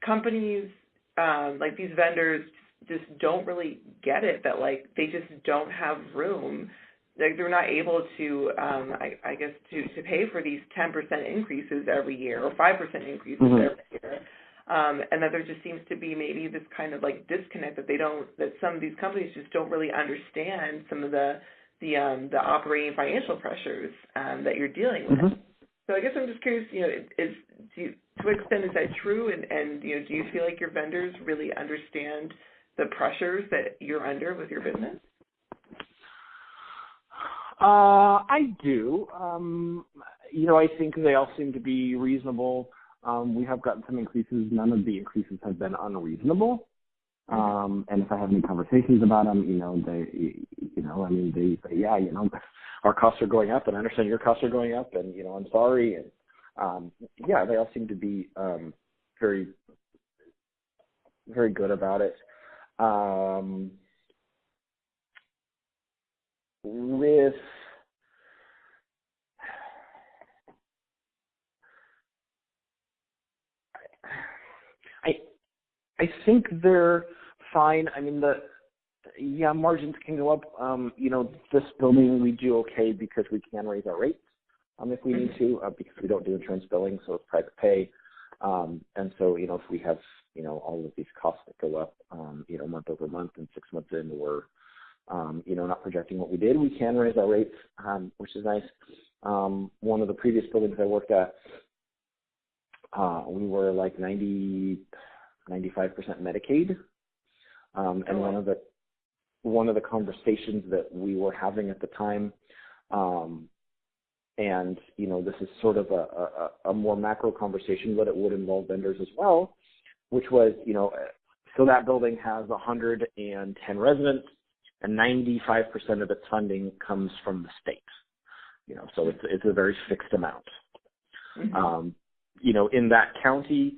companies, like these vendors just don't really get it, that like they just don't have room. Like they're not able to, I guess, to pay for these 10% increases every year or 5% increases every year. And that there just seems to be maybe this kind of like disconnect that some of these companies just don't really understand some of the operating financial pressures that you're dealing with. So I guess I'm just curious, to what extent is that true? And do you feel like your vendors really understand the pressures that you're under with your business? I do. I think they all seem to be reasonable. We have gotten some increases. None of the increases have been unreasonable. And if I have any conversations about them, they say, yeah, our costs are going up, and I understand your costs are going up, and, I'm sorry. And, they all seem to be very, very good about it. I think they're fine. I mean, margins can go up. This building we do okay because we can raise our rates if we need to, because we don't do insurance billing, so it's private pay. And so, if we have, all of these costs that go up, month over month, and 6 months in, we're, not projecting what we did, we can raise our rates, which is nice. One of the previous buildings I worked at, we were like 95% Medicaid. And one of the conversations that we were having at the time, and, this is sort of a more macro conversation, but it would involve vendors as well, which was, so that building has 110 residents, and 95% of its funding comes from the state. So it's a very fixed amount. In that county,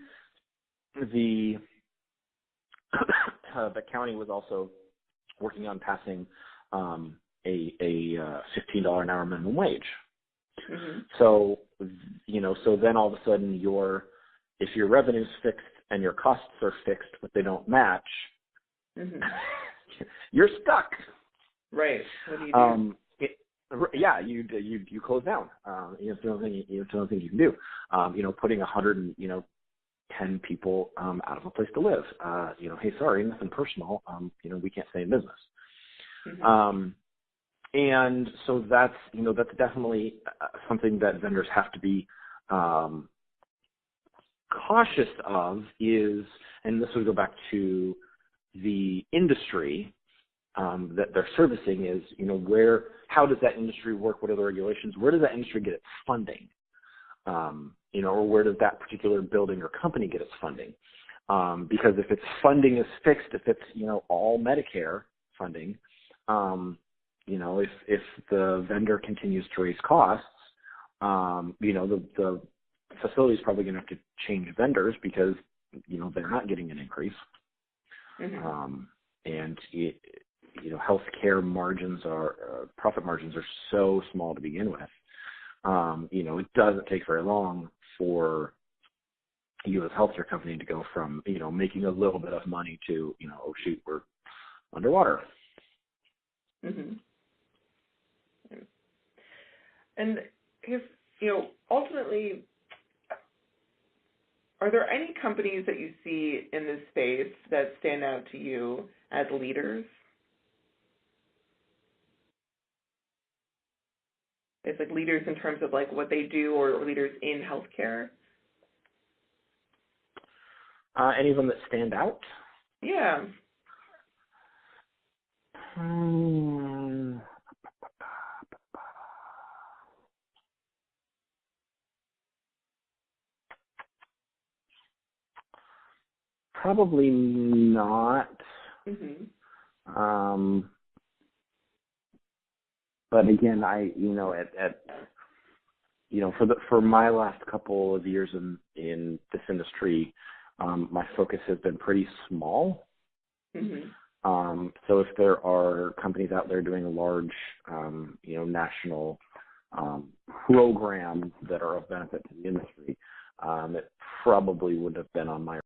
the county was also working on passing a $15 an hour minimum wage. So, so then all of a sudden if your revenue's fixed and your costs are fixed, but they don't match, you're stuck. Right. What do you do? You close down. It's the only thing you can do. Putting 110 people out of a place to live. Hey, sorry, nothing personal. We can't stay in business. And so that's definitely something that vendors have to be cautious of is, and this would go back to the industry that they're servicing is, how does that industry work? What are the regulations? Where does that industry get its funding? Or where does that particular building or company get its funding? Because if its funding is fixed, if it's, all Medicare funding, if the vendor continues to raise costs, the facility is probably going to have to change vendors because, they're not getting an increase. And healthcare margins profit margins are so small to begin with. It doesn't take very long for you as a healthcare company to go from, making a little bit of money to, oh shoot, we're underwater. And if, ultimately, are there any companies that you see in this space that stand out to you as leaders? It's like leaders in terms of like what they do, or leaders in healthcare? Any of them that stand out? Yeah. Probably not. But again, for my last couple of years in this industry, my focus has been pretty small. So if there are companies out there doing a large, national programs that are of benefit to the industry, it probably would have been on my